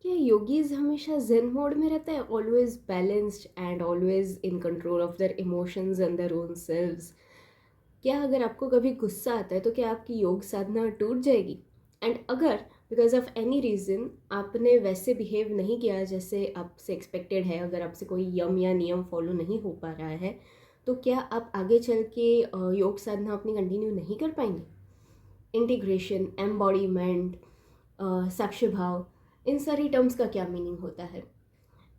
क्या योगीज हमेशा Zen mode में रहते हैं, always balanced and always in control of their emotions and their own selves? क्या अगर आपको कभी गुस्सा आता है तो क्या आपकी योग साधना टूट जाएगी? एंड अगर बिकॉज ऑफ एनी रीज़न आपने वैसे बिहेव नहीं किया जैसे आपसे एक्सपेक्टेड है, अगर आपसे कोई यम या नियम फॉलो नहीं हो पा रहा है, तो क्या आप आगे चल के योग साधना अपनी कंटिन्यू नहीं कर पाएंगे? इंटीग्रेशन, एम्बॉडीमेंट, साक्ष्य भाव, इन सारी टर्म्स का क्या मीनिंग होता है?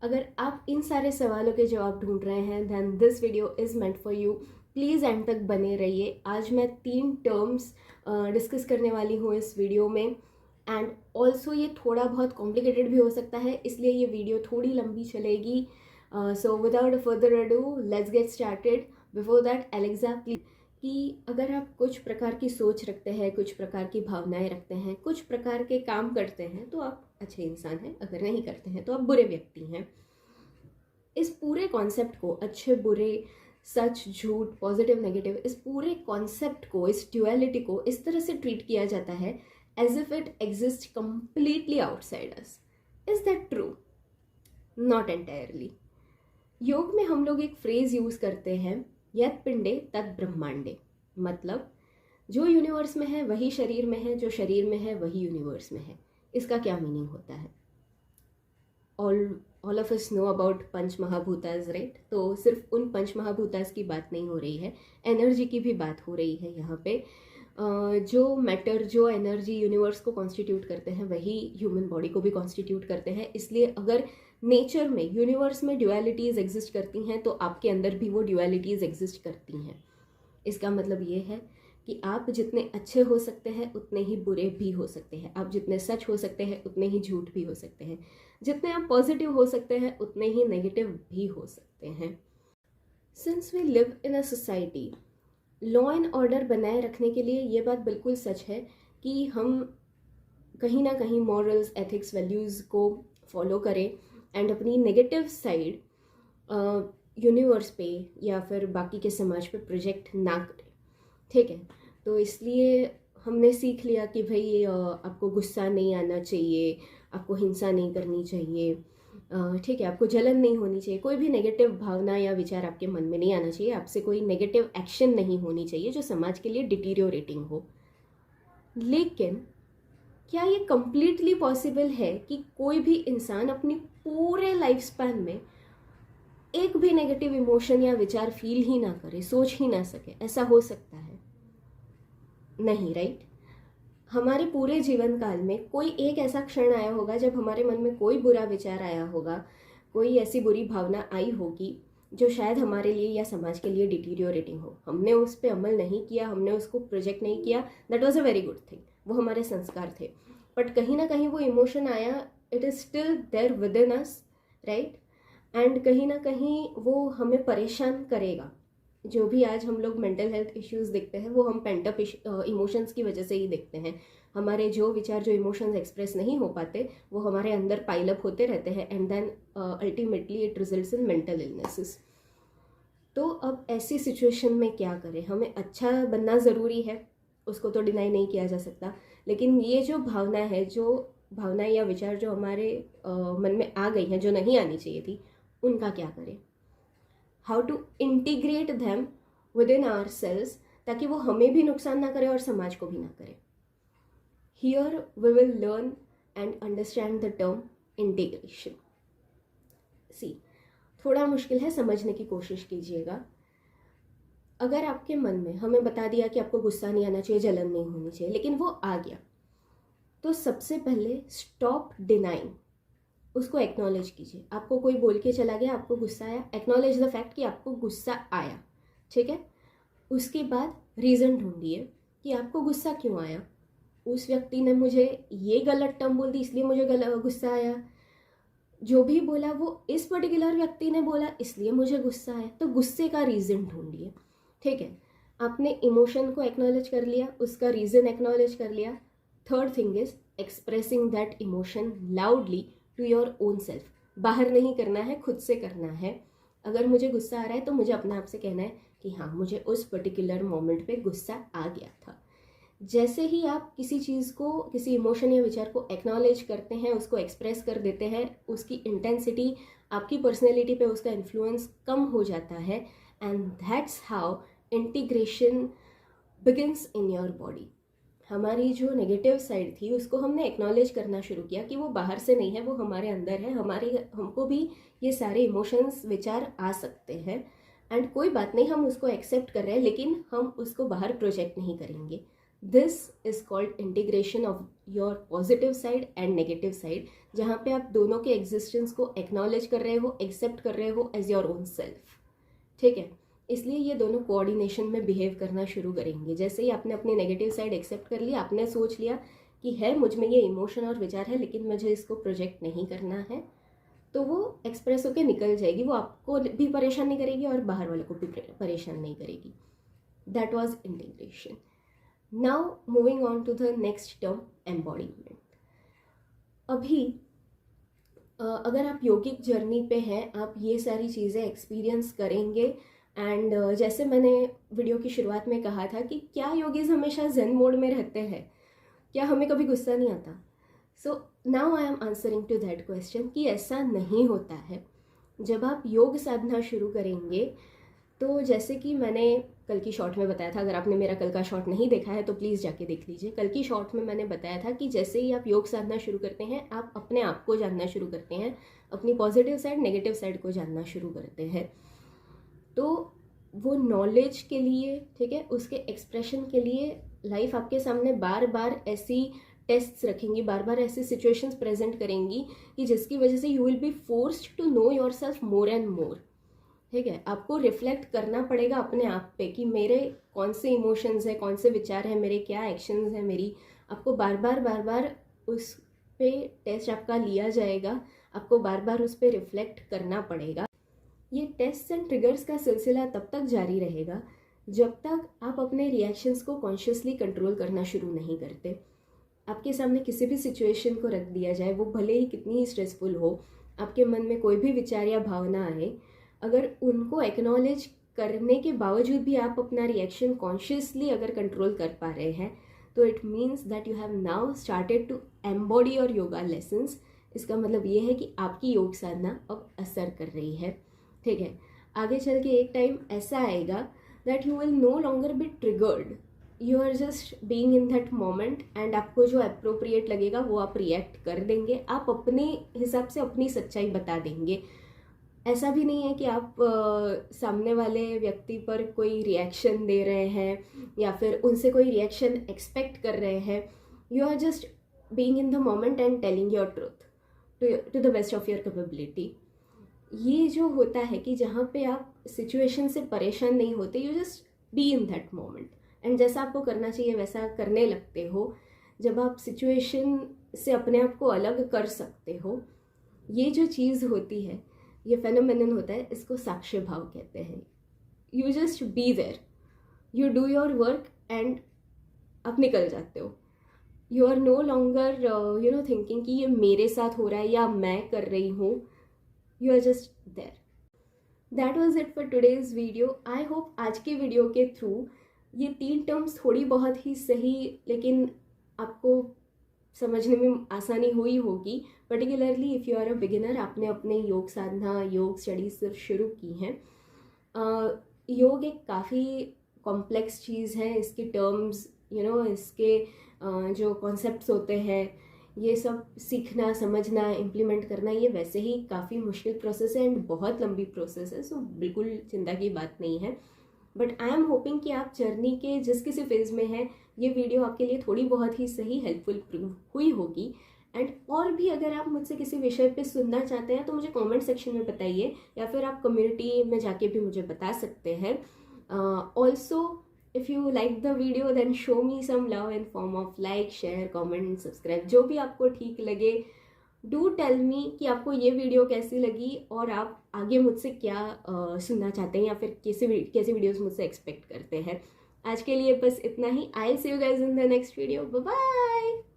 अगर आप इन सारे सवालों के जवाब ढूंढ रहे हैं then this video is meant for you. Please end तक बने रहिए। आज मैं 3 टर्म्स डिस्कस करने वाली हूँ इस वीडियो में, एंड ऑल्सो ये थोड़ा बहुत कॉम्प्लिकेटेड भी हो सकता है, इसलिए ये वीडियो थोड़ी लंबी चलेगी। So without further ado let's get started. Before that Alexa please, कि अगर आप कुछ प्रकार की सोच रखते हैं, कुछ प्रकार की भावनाएं रखते हैं, कुछ प्रकार के काम करते हैं तो आप अच्छे इंसान हैं, अगर नहीं करते हैं तो आप बुरे व्यक्ति हैं। इस पूरे कॉन्सेप्ट को, अच्छे बुरे, सच झूठ, पॉजिटिव नेगेटिव, इस पूरे कॉन्सेप्ट को, इस ड्यूअलिटी को इस तरह से ट्रीट किया जाता है as if it exist completely outside us. Is that true? Not entirely. योग में हम लोग एक फ्रेज यूज करते हैं, यत् पिंडे तत् ब्रह्मांडे। मतलब जो यूनिवर्स में है वही शरीर में है, जो शरीर में है वही यूनिवर्स में है। इसका क्या मीनिंग होता है? All of us know about पंच महाभूतास, राइट? तो सिर्फ उन पंच महाभूतास की बात नहीं हो रही है, एनर्जी की भी बात हो रही है यहाँ पे। जो मैटर, जो एनर्जी यूनिवर्स को कॉन्स्टिट्यूट करते हैं वही ह्यूमन बॉडी को भी कॉन्स्टिट्यूट करते हैं। इसलिए अगर नेचर में, यूनिवर्स में ड्यूअलिटीज़ एग्जिस्ट करती हैं तो आपके अंदर भी वो ड्यूअलिटीज़ एग्जिस्ट करती हैं। इसका मतलब ये है कि आप जितने अच्छे हो सकते हैं उतने ही बुरे भी हो सकते हैं, आप जितने सच हो सकते हैं उतने ही झूठ भी हो सकते हैं, जितने आप पॉजिटिव हो सकते हैं उतने ही नेगेटिव भी हो सकते हैं। Since we live in a society, law and order बनाए रखने के लिए ये बात बिल्कुल सच है कि हम कहीं ना कहीं मॉरल्स, एथिक्स, वैल्यूज़ को फॉलो करें एंड अपनी नेगेटिव साइड यूनिवर्स पे या फिर बाकी के समाज पे प्रोजेक्ट ना करें। ठीक है, तो इसलिए हमने सीख लिया कि भाई आपको गुस्सा नहीं आना चाहिए, आपको हिंसा नहीं करनी चाहिए, ठीक है, आपको जलन नहीं होनी चाहिए, कोई भी नेगेटिव भावना या विचार आपके मन में नहीं आना चाहिए, आपसे कोई नेगेटिव एक्शन नहीं होनी चाहिए जो समाज के लिए डिटीरियोरेटिंग हो। लेकिन क्या ये कंप्लीटली पॉसिबल है कि कोई भी इंसान अपनी पूरे लाइफ स्पैन में एक भी नेगेटिव इमोशन या विचार फील ही ना करे, सोच ही ना सके? ऐसा हो सकता है? नहीं, राइट? हमारे पूरे जीवन काल में कोई एक ऐसा क्षण आया होगा जब हमारे मन में कोई बुरा विचार आया होगा, कोई ऐसी बुरी भावना आई होगी जो शायद हमारे लिए या समाज के लिए डिटीरियोरेटिंग हो। हमने उस पर अमल नहीं किया, हमने उसको प्रोजेक्ट नहीं किया, that was a very good thing, वो हमारे संस्कार थे। बट कहीं ना कहीं वो इमोशन आया, it is still there within us, right? And कहीं ना कहीं वो हमें परेशान करेगा। जो भी आज हम लोग मेंटल हेल्थ इश्यूज देखते हैं वो हम पेंटअप इमोशंस की वजह से ही देखते हैं। हमारे जो विचार, जो इमोशंस एक्सप्रेस नहीं हो पाते वो हमारे अंदर पाइल अप होते रहते हैं and then ultimately it results in mental illnesses. तो अब ऐसी सिचुएशन में क्या करें? हमें अच्छा बनना ज़रूरी है, उसको तो डिनाई नहीं किया जा सकता, लेकिन ये जो भावना है, जो भावनाएं या विचार जो हमारे मन में आ गई हैं, जो नहीं आनी चाहिए थी, उनका क्या करें? How to integrate them within our selves, ताकि वो हमें भी नुकसान ना करे और समाज को भी ना करे। Here we will learn and understand the term integration. See, थोड़ा मुश्किल है, समझने की कोशिश कीजिएगा। अगर आपके मन में, हमें बता दिया कि आपको गुस्सा नहीं आना चाहिए, जलन नहीं होनी चाहिए, लेकिन वो आ गया, तो सबसे पहले स्टॉप डिनाइंग, उसको एक्नॉलेज कीजिए। आपको कोई बोल के चला गया, आपको गुस्सा आया, एक्नॉलेज द फैक्ट कि आपको गुस्सा आया, ठीक है? उसके बाद रीज़न ढूंढिए कि आपको गुस्सा क्यों आया। उस व्यक्ति ने मुझे ये गलत टर्म बोल दी इसलिए मुझे गुस्सा आया, जो भी बोला वो इस पर्टिकुलर व्यक्ति ने बोला इसलिए मुझे गुस्सा आया। तो गुस्से का रीज़न ढूंढिए, ठीक है? आपने इमोशन को एक्नॉलेज कर लिया, उसका रीज़न एक्नॉलेज कर लिया। Third thing is expressing that emotion loudly to your own self. बाहर नहीं करना है, खुद से करना है। अगर मुझे गुस्सा आ रहा है तो मुझे अपने आप से कहना है कि हाँ, मुझे उस पर्टिकुलर मोमेंट पे गुस्सा आ गया था। जैसे ही आप किसी चीज़ को, किसी इमोशन या विचार को एक्नॉलेज करते हैं, उसको एक्सप्रेस कर देते हैं, उसकी इंटेंसिटी, आपकी पर्सनैलिटी पे उसका इन्फ्लुएंस कम हो जाता है, and that's how integration begins in your body. हमारी जो नेगेटिव साइड थी उसको हमने एक्नॉलेज करना शुरू किया कि वो बाहर से नहीं है, वो हमारे अंदर है, हमको भी ये सारे इमोशंस, विचार आ सकते हैं, एंड कोई बात नहीं, हम उसको एक्सेप्ट कर रहे हैं, लेकिन हम उसको बाहर प्रोजेक्ट नहीं करेंगे। This is called integration of your positive side and negative side, जहाँ पे आप दोनों के एग्जिस्टेंस को एक्नॉलेज कर रहे हो, एक्सेप्ट कर रहे हो एज योर ओन सेल्फ। ठीक है, इसलिए ये दोनों कोऑर्डिनेशन में बिहेव करना शुरू करेंगे। जैसे ही आपने अपनी नेगेटिव साइड एक्सेप्ट कर लिया, आपने सोच लिया कि है मुझ में ये इमोशन और विचार है, लेकिन मुझे इसको प्रोजेक्ट नहीं करना है, तो वो एक्सप्रेस होकर निकल जाएगी। वो आपको भी परेशान नहीं करेगी और बाहर वालों को भी परेशान नहीं करेगी। That was integration. Now moving on to the next term, embodiment. अभी अगर आप योगिक जर्नी पे हैं, आप ये सारी चीज़ें एक्सपीरियंस करेंगे। एंड जैसे मैंने वीडियो की शुरुआत में कहा था कि क्या योगीज हमेशा जेन मोड में रहते हैं, क्या हमें कभी गुस्सा नहीं आता? So now I am answering to that question कि ऐसा नहीं होता है। जब आप योग साधना शुरू करेंगे, तो जैसे कि मैंने कल की शॉर्ट में बताया था, अगर आपने मेरा कल का शॉर्ट नहीं देखा है तो प्लीज़ जाके देख लीजिए। कल की शॉर्ट में मैंने बताया था कि जैसे ही आप योग साधना शुरू करते हैं, आप अपने आप को जानना शुरू करते हैं, अपनी पॉजिटिव साइड, नेगेटिव साइड को जानना शुरू करते हैं। तो वो नॉलेज के लिए, ठीक है, उसके एक्सप्रेशन के लिए लाइफ आपके सामने बार बार ऐसी टेस्ट्स रखेंगी, बार बार ऐसी सिचुएशंस प्रेजेंट करेंगी कि जिसकी वजह से you will be forced to know yourself more and more. ठीक है, आपको रिफ्लेक्ट करना पड़ेगा अपने आप पे कि मेरे कौन से इमोशंस हैं, कौन से विचार हैं, मेरे क्या एक्शंस हैं मेरी। आपको बार बार उस पे टेस्ट आपका लिया जाएगा, आपको बार बार उस पे रिफ्लेक्ट करना पड़ेगा। ये टेस्ट एंड ट्रिगर्स का सिलसिला तब तक जारी रहेगा जब तक आप अपने रिएक्शंस को कॉन्शियसली कंट्रोल करना शुरू नहीं करते। आपके सामने किसी भी सिचुएशन को रख दिया जाए, वो भले ही कितनी ही स्ट्रेसफुल हो, आपके मन में कोई भी विचार या भावना आए, अगर उनको एक्नॉलेज करने के बावजूद भी आप अपना रिएक्शन कॉन्शियसली अगर कंट्रोल कर पा रहे हैं, तो it means that you have now started to embody your yoga lessons. इसका मतलब ये है कि आपकी योग साधना अब असर कर रही है। ठीक है, आगे चल के एक टाइम ऐसा आएगा that you will no longer be triggered, you are just being in that moment, and आपको जो अप्रोप्रिएट लगेगा वो आप रिएक्ट कर देंगे, आप अपने हिसाब से अपनी सच्चाई बता देंगे। ऐसा भी नहीं है कि आप सामने वाले व्यक्ति पर कोई रिएक्शन दे रहे हैं या फिर उनसे कोई रिएक्शन एक्सपेक्ट कर रहे हैं। You are just being in the moment and telling your truth to the best of your capability. ये जो होता है कि जहाँ पे आप सिचुएशन से परेशान नहीं होते, you just be in that moment, and जैसा आपको करना चाहिए वैसा करने लगते हो। जब आप सिचुएशन से अपने आप को अलग कर सकते हो, ये जो चीज़ होती है, ये फेनोमेनन होता है, इसको साक्ष्य भाव कहते हैं। You just be there, you do your work and आप निकल जाते हो। You are no longer thinking कि ये मेरे साथ हो रहा है या मैं कर रही हूँ। You are just there. That was it for today's video. I hope आज के वीडियो के थ्रू ये 3 टर्म्स थोड़ी बहुत ही सही, लेकिन आपको समझने में आसानी हुई होगी। Particularly if you are a beginner, आपने अपने योग साधना, योग स्टडीज सिर्फ शुरू की हैं। योग एक काफ़ी कॉम्प्लेक्स चीज़ है। इसके टर्म्स, इसके जो कॉन्सेप्ट्स होते हैं, ये सब सीखना, समझना, इम्प्लीमेंट करना, ये वैसे ही काफ़ी मुश्किल प्रोसेस है एंड बहुत लंबी प्रोसेस है। सो बिल्कुल चिंता की बात नहीं है। बट आई एम होपिंग कि आप जर्नी के जिस किसी फेज़ में हैं, ये वीडियो आपके लिए थोड़ी बहुत ही सही हेल्पफुल प्रूव हुई होगी। एंड और भी अगर आप मुझसे किसी विषय पे सुनना चाहते हैं तो मुझे कमेंट सेक्शन में बताइए, या फिर आप कम्युनिटी में जाके भी मुझे बता सकते हैं। Also if you like the video then show me some love in form of like, share, comment, subscribe, जो भी आपको ठीक लगे। डू टेल मी कि आपको ये वीडियो कैसी लगी और आप आगे मुझसे क्या सुनना चाहते हैं, या फिर कैसी वीडियोस मुझसे एक्सपेक्ट करते हैं। आज के लिए बस इतना ही। I see you guys in the next video. Bye bye.